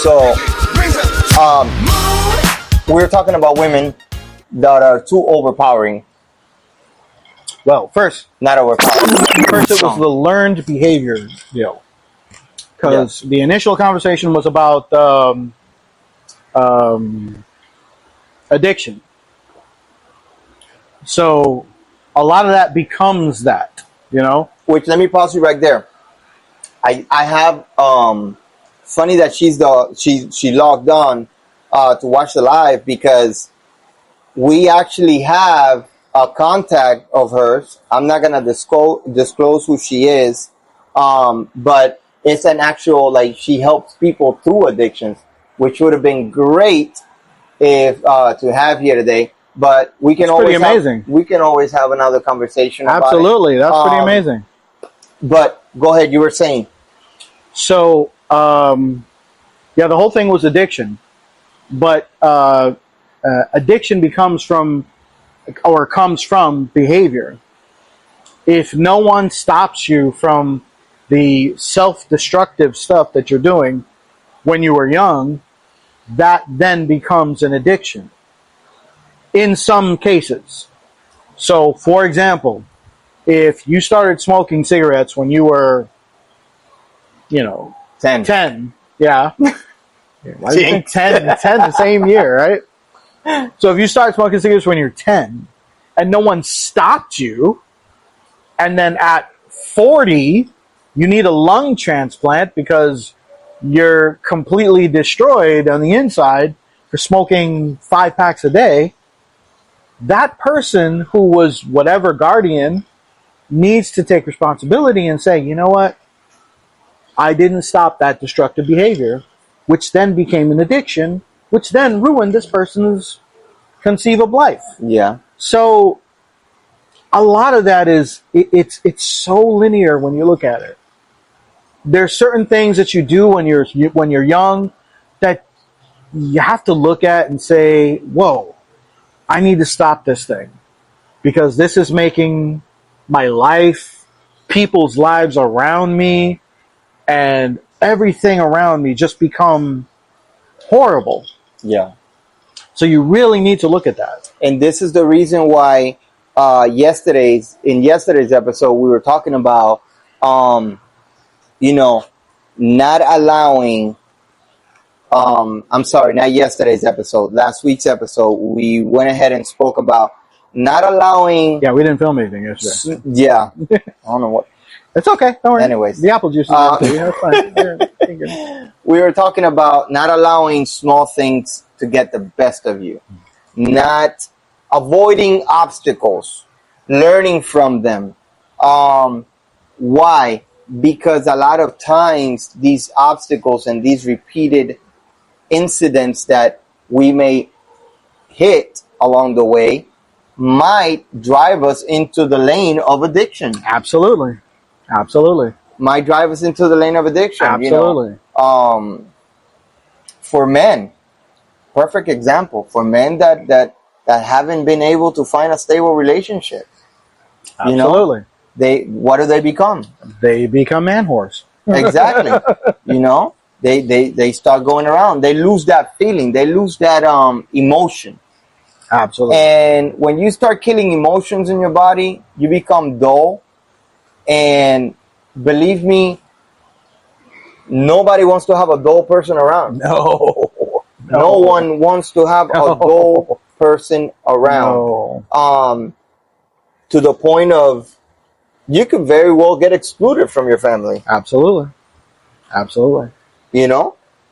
So, we're talking about women that are too overpowering. Well, first, Not overpowering. first it was the learned behavior deal. Because the initial conversation was about addiction. So a lot of that becomes that, you know? Which, let me pause you right there. I have funny that she logged on to watch the live, because we actually have a contact of hers. I'm not gonna disclose who she is, but it's an actual, like, she helps people through addictions, which would have been great if to have here today. But we can always have another conversation about Absolutely, it. that's pretty amazing. But go ahead, you were saying. So, the whole thing was addiction. But addiction comes from behavior. If no one stops you from the self-destructive stuff that you're doing when you were young, that then becomes an addiction in some cases. So, for example, if you started smoking cigarettes when you were, 10, yeah. Why do you think 10 the same year, right? So if you start smoking cigarettes when you're 10 and no one stopped you, and then at 40 you need a lung transplant because you're completely destroyed on the inside for smoking 5 packs a day, that person who was whatever guardian needs to take responsibility and say, you know what? I didn't stop that destructive behavior, which then became an addiction, which then ruined this person's conceived life. Yeah. So a lot of that is, it's so linear when you look at it. There's certain things that you do when you're young that you have to look at and say, whoa, I need to stop this thing, because this is making my life, people's lives around me, and everything around me just become horrible. Yeah. So you really need to look at that. And this is the reason why yesterday's episode we were talking about not allowing I'm sorry, not yesterday's episode, last week's episode, we went ahead and spoke about not allowing. Yeah, we didn't film anything yesterday. Yeah. I don't know what. It's okay. Don't worry. Anyways. The apple juice is it's fine. We were talking about not allowing small things to get the best of you. Not avoiding obstacles. Learning from them. Why? Because a lot of times these obstacles and these repeated incidents that we may hit along the way might drive us into the lane of addiction. Absolutely. Might drive us into the lane of addiction. Absolutely. For men, perfect example. For men that haven't been able to find a stable relationship. Absolutely. What do they become? They become man whores. Exactly. They start going around. They lose that feeling. They lose that emotion. Absolutely. And when you start killing emotions in your body, you become dull. And believe me, nobody wants to have a dull person around. No one wants to have a dull person around. No. To the point of you could very well get excluded from your family. Absolutely.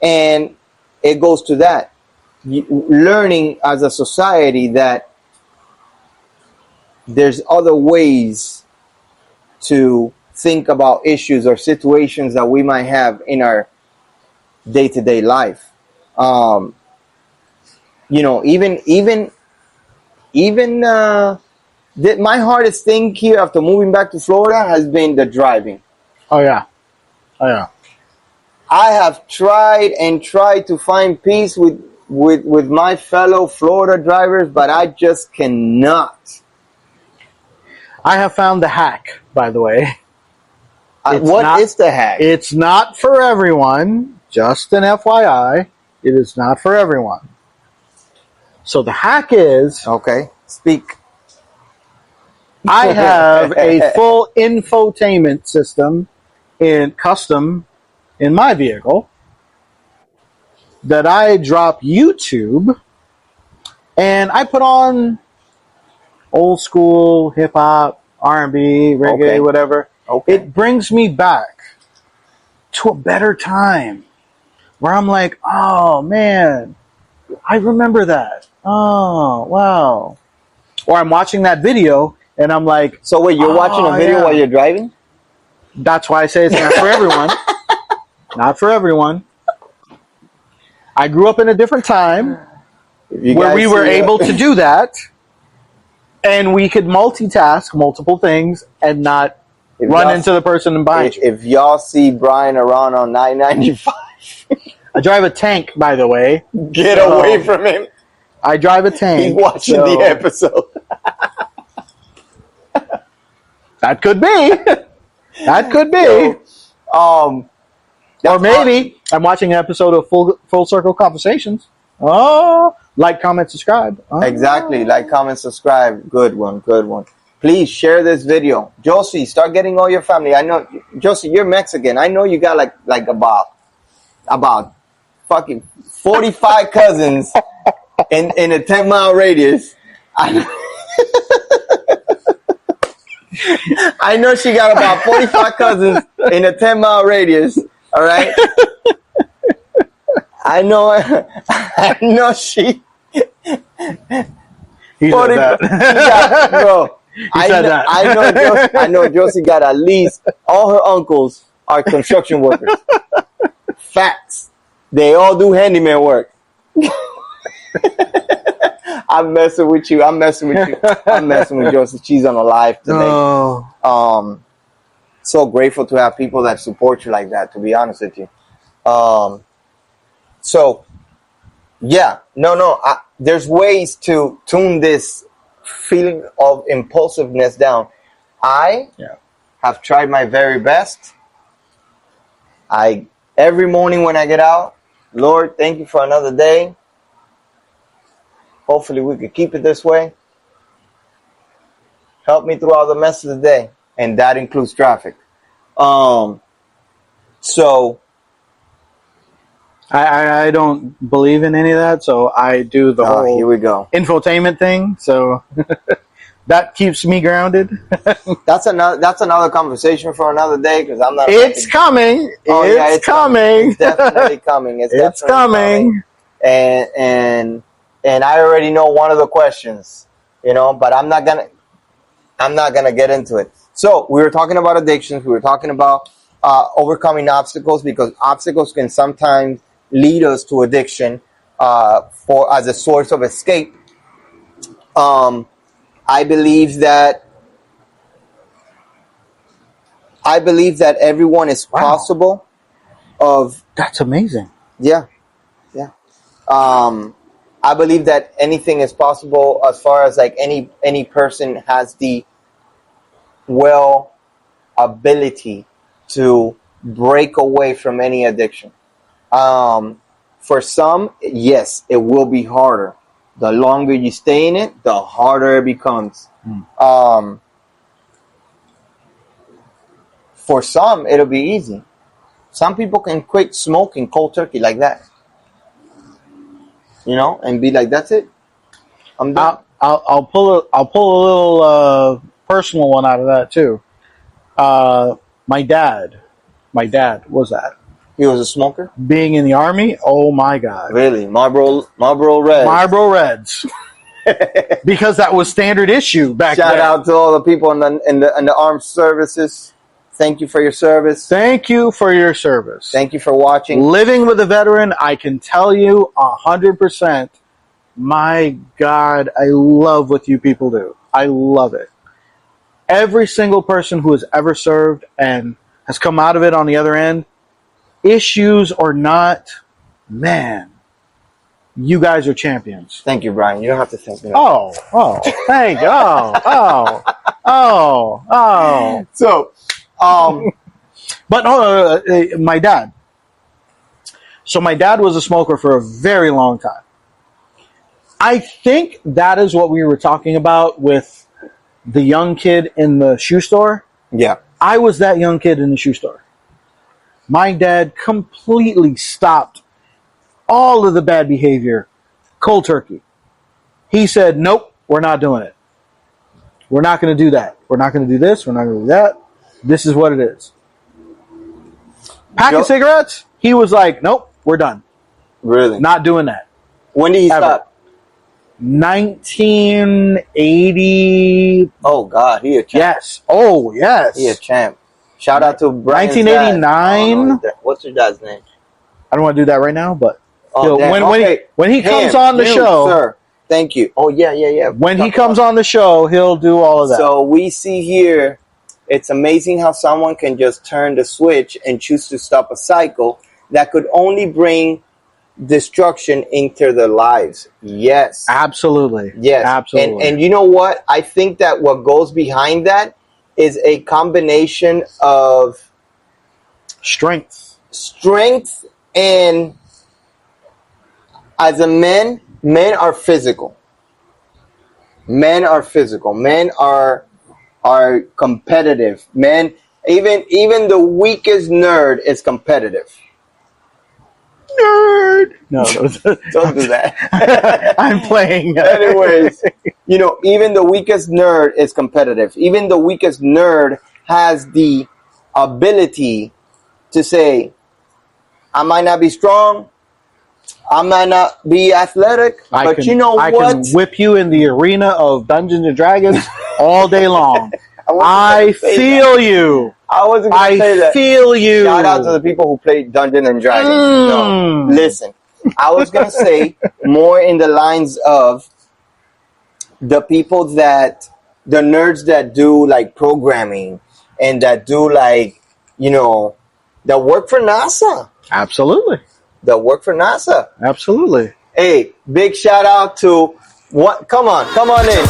And it goes to that. Learning as a society that there's other ways to think about issues or situations that we might have in our day-to-day life. My hardest thing here after moving back to Florida has been the driving. Oh yeah. I have tried to find peace with my fellow Florida drivers, but I just cannot. I have found the hack, by the way. What is the hack? It's not for everyone, Just an FYI, it is not for everyone. So the hack is, Okay, speak. I have a full infotainment system custom in my vehicle that I drop YouTube, and I put on old school hip hop, R&B, reggae, Okay. whatever. Okay. It brings me back to a better time where I'm like, oh man, I remember that. Oh wow. Or I'm watching that video and I'm like, So wait, you're watching a video while you're driving? That's why I say it's not for everyone. Not for everyone. I grew up in a different time where we were able to do that, and we could multitask multiple things and not run into the person behind you. If y'all see Brian around on 995, I drive a tank, by the way. get away from him. I drive a tank. He's watching the episode. That could be. That could be. Or maybe I'm watching an episode of Full Circle Conversations. Oh, like, comment, subscribe. Oh. Exactly. Like, comment, subscribe. Good one. Good one. Please share this video. Josie, start getting all your family. I know, Josie, you're Mexican. I know you got like about fucking 45 cousins in a 10-mile radius. I know she got about 45 cousins in a 10-mile radius. All right. I know she. He said that. Yeah, bro. I know Josie got at least all her uncles are construction workers. Facts. They all do handyman work. I'm messing with you. I'm messing with Josie. She's on a live today. Oh. So grateful to have people that support you like that, to be honest with you. So, yeah. No. There's ways to tune this feeling of impulsiveness down. I have tried my very best. Every morning when I get out, Lord, thank you for another day. Hopefully we could keep it this way. Help me through all the mess of the day. And that includes traffic. So I don't believe in any of that, so I do the whole here we go. infotainment thing. So that keeps me grounded. That's another conversation for another day, because I'm not. It's coming. It's coming. It's definitely coming. It's coming. And I already know one of the questions, but I'm not gonna get into it. So we were talking about addictions. We were talking about overcoming obstacles, because obstacles can sometimes lead us to addiction as a source of escape. I believe that everyone is possible of. That's amazing. Yeah. I believe that anything is possible, as far as like any person has the ability to break away from any addiction. For some, yes, it will be harder. The longer you stay in it, the harder it becomes. For some, it'll be easy. Some people can quit smoking cold turkey like that. And be like, that's it. I'm done. I'll pull a little personal one out of that too. My dad was that. He was a smoker? Being in the Army, oh my God. Really? Marlboro Reds. Marlboro Reds. Because that was standard issue back then. Shout out to all the people in the armed services. Thank you for your service. Thank you for your service. Thank you for watching. Living with a veteran, I can tell you 100%, my God, I love what you people do. I love it. Every single person who has ever served and has come out of it on the other end, issues or not, man, you guys are champions. Thank you, Brian. You don't have to thank me. Thank you. So, but my dad, So my dad was a smoker for a very long time. I think that is what we were talking about with the young kid in the shoe store. Yeah. I was that young kid in the shoe store. My dad completely stopped all of the bad behavior cold turkey. He said, nope, we're not doing it. We're not going to do that. We're not going to do this. We're not going to do that. This is what it is. Pack of cigarettes, he was like, nope, we're done. Really? Not doing that. When did he Ever. stop? 1980. Oh, God. He a champ. Yes. Oh, yes. He a champ. Shout out to Brian's 1989. dad. What's your dad's name? I don't want to do that right now, but Okay. when he comes on the show, sir. Thank you. Oh, yeah. when he comes on the show, he'll do all of that. So we see here, it's amazing how someone can just turn the switch and choose to stop a cycle that could only bring destruction into their lives. Yes. Absolutely. Yes. Absolutely. And you know what? I think that what goes behind that is a combination of strength and as a men are physical. Men are physical. Men are competitive. Men, even the weakest nerd is competitive. Nerd. No, don't do that. I'm playing. Anyways, even the weakest nerd is competitive. Even the weakest nerd has the ability to say, I might not be strong, I might not be athletic, but you know what? I can whip you in the arena of Dungeons and Dragons all day long. I feel you. I wasn't going to say that. I feel you. Shout out to the people who play Dungeons and Dragons. No, listen. I was going to say more in the lines of the people the nerds that do like programming and that do like, that work for NASA. Absolutely. That work for NASA. Absolutely. Hey, big shout out to what? Come on in.